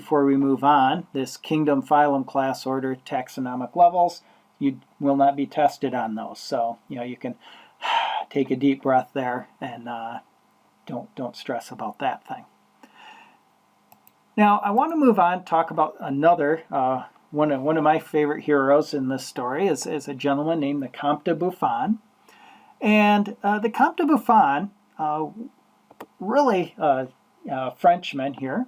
before we move on, this kingdom, phylum, class, order, taxonomic levels, you will not be tested on those. So, you can take a deep breath there and don't stress about that thing. Now, I want to move on, talk about another, one of my favorite heroes in this story is a gentleman named the Comte de Buffon. And the Comte de Buffon, really a Frenchman here,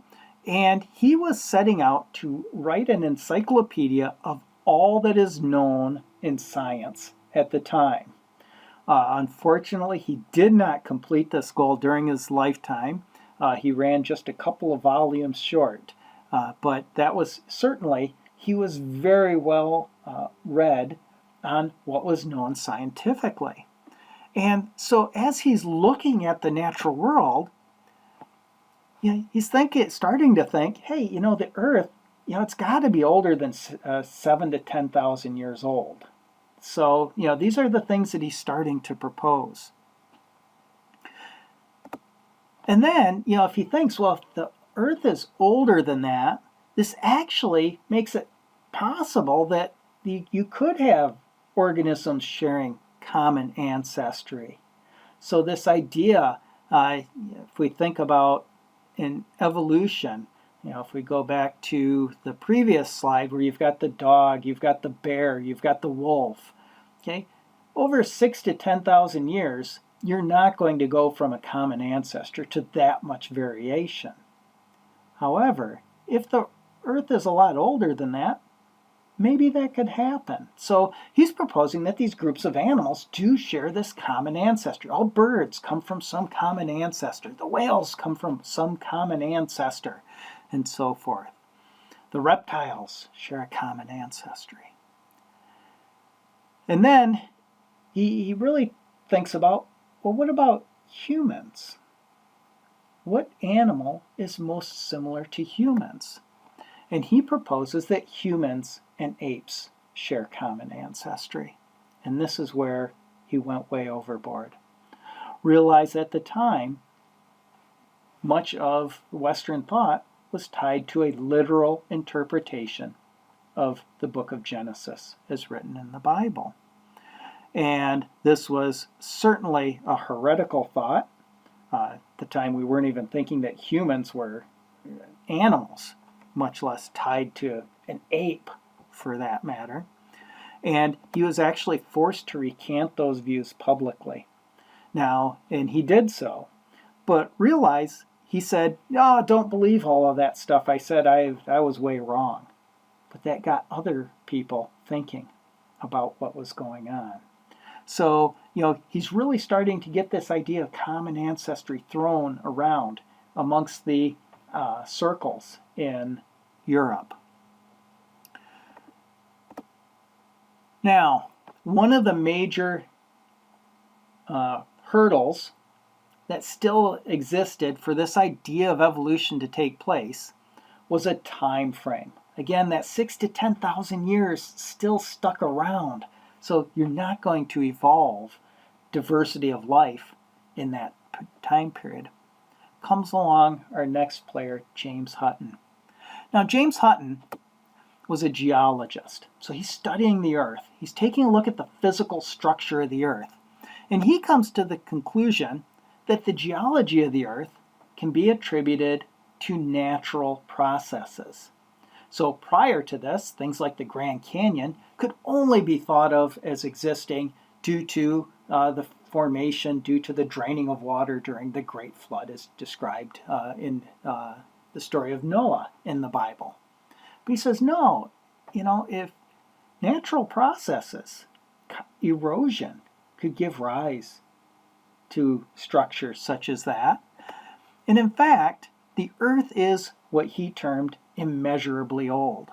and he was setting out to write an encyclopedia of all that is known in science at the time. Unfortunately, he did not complete this goal during his lifetime. He ran just a couple of volumes short, but that was certainly, he was very well read on what was known scientifically. And so as he's looking at the natural world, he's starting to think, hey, the Earth, it's got to be older than 7 to 10,000 years old. So, these are the things that he's starting to propose. And then, if he thinks, well, if the Earth is older than that, this actually makes it possible that you could have organisms sharing common ancestry. So this idea, if we think about in evolution, if we go back to the previous slide where you've got the dog, you've got the bear, you've got the wolf, okay? Over 6,000 to 10,000 years, you're not going to go from a common ancestor to that much variation. However, if the Earth is a lot older than that, maybe that could happen. So he's proposing that these groups of animals do share this common ancestry. All birds come from some common ancestor. The whales come from some common ancestor, and so forth. The reptiles share a common ancestry. And then he really thinks about, well, what about humans? What animal is most similar to humans? And he proposes that humans and apes share common ancestry. And this is where he went way overboard. Realize at the time, much of Western thought was tied to a literal interpretation of the book of Genesis as written in the Bible. And this was certainly a heretical thought. At the time, we weren't even thinking that humans were animals, much less tied to an ape for that matter. And he was actually forced to recant those views publicly. Now, and he did so, but realize, he said, no, don't believe all of that stuff. I said I was way wrong. But that got other people thinking about what was going on. So, he's really starting to get this idea of common ancestry thrown around amongst the circles in Europe. Now, one of the major hurdles that still existed for this idea of evolution to take place was a time frame. Again, that 6,000 to 10,000 years still stuck around. So you're not going to evolve diversity of life in that time period. Comes along our next player, James Hutton. Now, James Hutton was a geologist. So he's studying the Earth. He's taking a look at the physical structure of the Earth. And he comes to the conclusion that the geology of the Earth can be attributed to natural processes. So prior to this, things like the Grand Canyon could only be thought of as existing due to the formation, due to the draining of water during the Great Flood as described in the story of Noah in the Bible. But he says, no, if natural processes, erosion, could give rise to structures such as that. And in fact, the Earth is what he termed immeasurably old.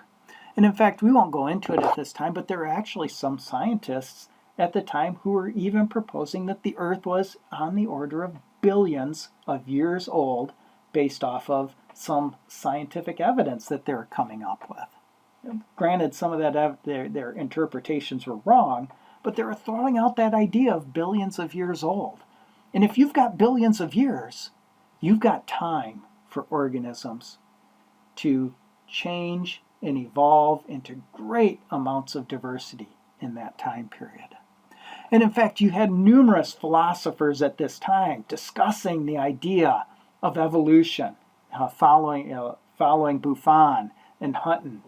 And in fact, we won't go into it at this time, but there are actually some scientists at the time who were even proposing that the Earth was on the order of billions of years old based off of some scientific evidence that they're coming up with. Granted, some of that their interpretations were wrong, but they were throwing out that idea of billions of years old. And if you've got billions of years, you've got time for organisms to change and evolve into great amounts of diversity in that time period. And in fact, you had numerous philosophers at this time discussing the idea of evolution, following Buffon and Hutton.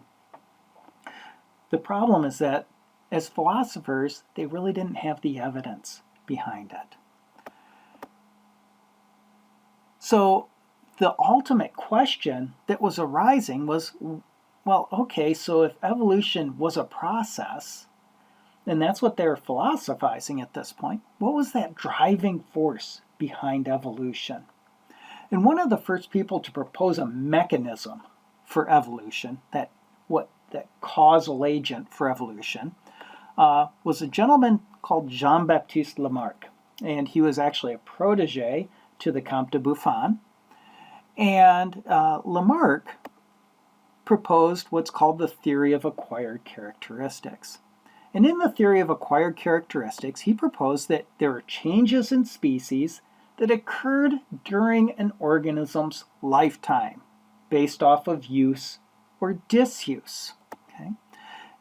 The problem is that as philosophers, they really didn't have the evidence behind it. So the ultimate question that was arising was, well, okay, so if evolution was a process, and that's what they're philosophizing at this point, what was that driving force behind evolution? And one of the first people to propose a mechanism for evolution, that causal agent for evolution, was a gentleman called Jean-Baptiste Lamarck. And he was actually a protege to the Comte de Buffon. And Lamarck proposed what's called the theory of acquired characteristics. And in the theory of acquired characteristics, he proposed that there are changes in species that occurred during an organism's lifetime based off of use or disuse. Okay?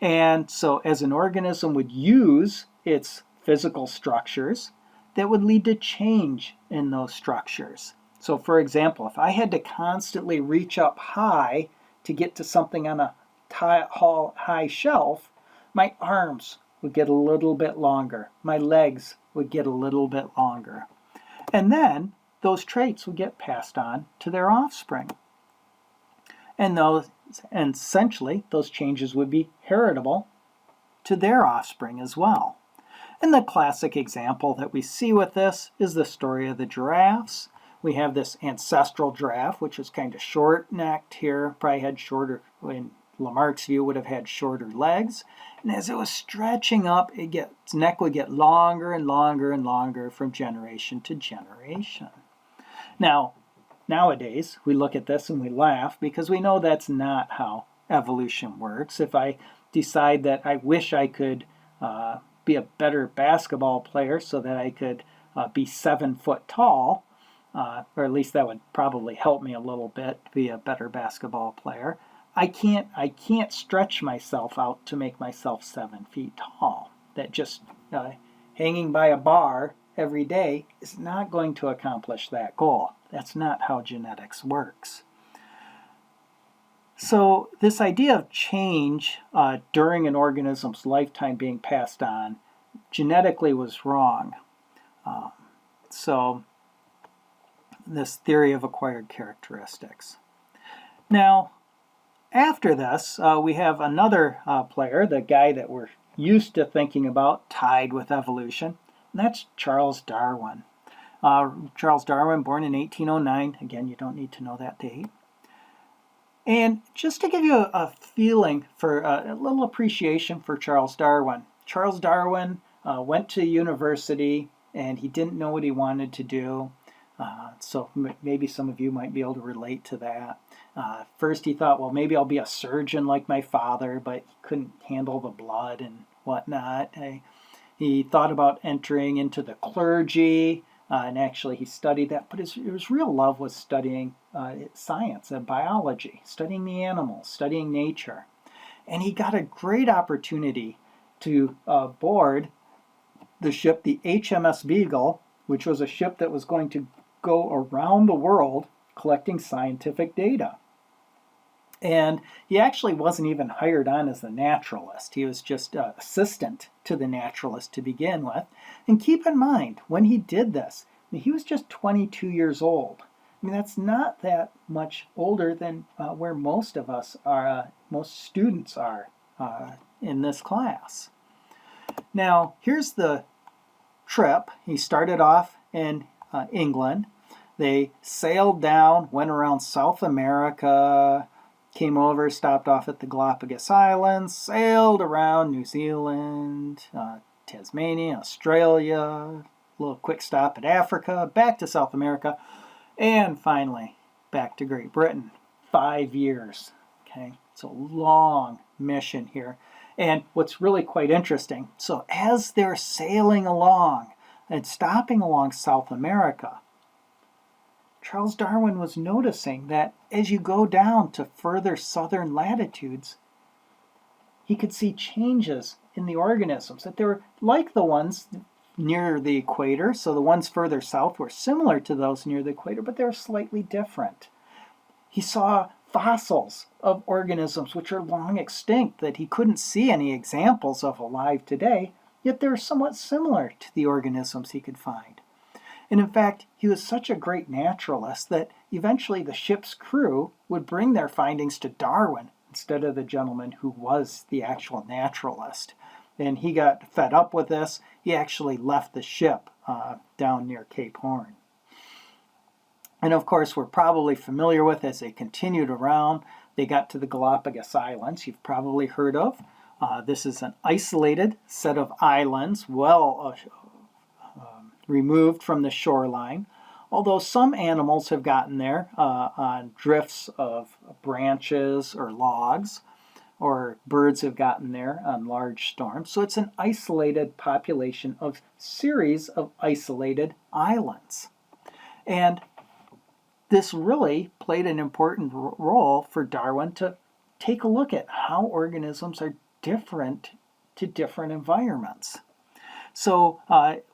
And so as an organism would use its physical structures, that would lead to change in those structures. So for example, if I had to constantly reach up high to get to something on a high shelf, my arms would get a little bit longer. My legs would get a little bit longer. And then those traits would get passed on to their offspring. And essentially, those changes would be heritable to their offspring as well. And the classic example that we see with this is the story of the giraffes. We have this ancestral giraffe, which was kind of short-necked here, probably had shorter, in Lamarck's view, would have had shorter legs. And as it was stretching up, its neck would get longer and longer and longer from generation to generation. Now, nowadays, we look at this and we laugh because we know that's not how evolution works. If I decide that I wish I could be a better basketball player so that I could be 7 foot tall, or at least that would probably help me a little bit to be a better basketball player. I can't stretch myself out to make myself 7 feet tall. That just hanging by a bar every day is not going to accomplish that goal. That's not how genetics works. So this idea of change during an organism's lifetime being passed on genetically was wrong. So this theory of acquired characteristics. Now, after this, we have another player, the guy that we're used to thinking about tied with evolution, and that's Charles Darwin. Charles Darwin, born in 1809. Again, you don't need to know that date. And just to give you a feeling for a little appreciation for Charles Darwin. Charles Darwin went to university and he didn't know what he wanted to do. So maybe some of you might be able to relate to that. First he thought, well, maybe I'll be a surgeon like my father, but he couldn't handle the blood and whatnot. He thought about entering into the clergy, and actually he studied that, but his real love was studying science and biology, studying the animals, studying nature. And he got a great opportunity to board the ship, the HMS Beagle, which was a ship that was going to go around the world collecting scientific data. And he actually wasn't even hired on as the naturalist. He was just an assistant to the naturalist to begin with. And keep in mind, when he did this, he was just 22 years old. I mean, that's not that much older than where most of us are, most students are in this class. Now, here's the trip. He started off in England. They sailed down, went around South America, came over, stopped off at the Galapagos Islands, sailed around New Zealand, Tasmania, Australia, a little quick stop at Africa, back to South America, and finally back to Great Britain. 5 years. Okay, it's a long mission here. And what's really quite interesting, so as they're sailing along and stopping along South America, Charles Darwin was noticing that as you go down to further southern latitudes, he could see changes in the organisms, that they were like the ones near the equator. So the ones further south were similar to those near the equator, but they were slightly different. He saw fossils of organisms which are long extinct that he couldn't see any examples of alive today, yet they were somewhat similar to the organisms he could find. And in fact, he was such a great naturalist that eventually the ship's crew would bring their findings to Darwin instead of the gentleman who was the actual naturalist. And he got fed up with this. He actually left the ship down near Cape Horn. And of course, we're probably familiar with, as they continued around, they got to the Galapagos Islands, you've probably heard of. This is an isolated set of islands, well removed from the shoreline, although some animals have gotten there on drifts of branches or logs, or birds have gotten there on large storms. So it's an isolated population of series of isolated islands. And this really played an important role for Darwin to take a look at how organisms are different to different environments. So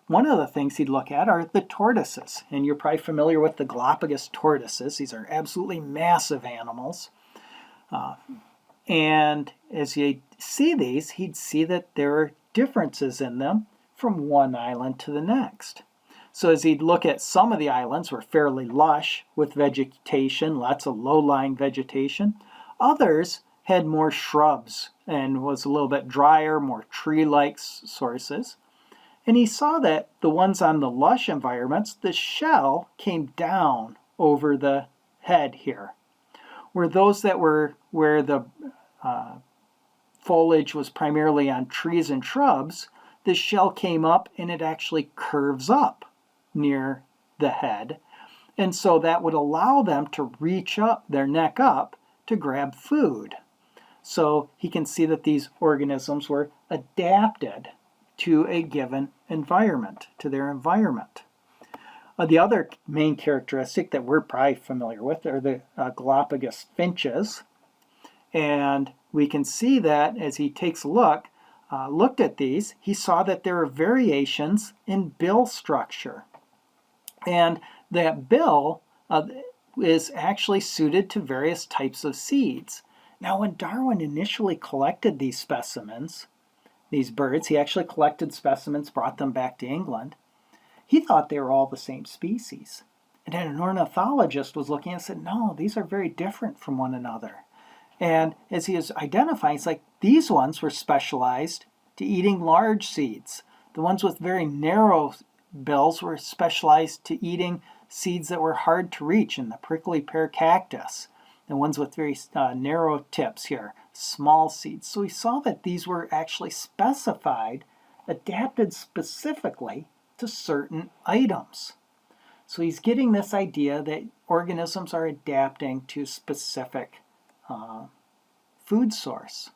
one of the things he'd look at are the tortoises. And you're probably familiar with the Galapagos tortoises. These are absolutely massive animals. And as you see these, he'd see that there are differences in them from one island to the next. So as he'd look at some of the islands were fairly lush with vegetation, lots of low-lying vegetation. Others had more shrubs and was a little bit drier, more tree-like sources. And he saw that the ones on the lush environments, the shell came down over the head here. Where those that were where the foliage was primarily on trees and shrubs, the shell came up and it actually curves up near the head. And so that would allow them to reach up, their neck up, to grab food. So he can see that these organisms were adapted to a given environment, to their environment. The other main characteristic that we're probably familiar with are the Galapagos finches. And we can see that as he takes a look, looked at these, he saw that there are variations in bill structure. And that bill is actually suited to various types of seeds. Now, when Darwin initially collected these specimens, these birds, he actually collected specimens, brought them back to England. He thought they were all the same species. And then an ornithologist was looking and said, no, these are very different from one another. And as he was identifying, it's like these ones were specialized to eating large seeds. The ones with very narrow bills were specialized to eating seeds that were hard to reach in the prickly pear cactus. The ones with very narrow tips here, small seeds. So we saw that these were actually specified, adapted specifically to certain items. So he's getting this idea that organisms are adapting to specific food source.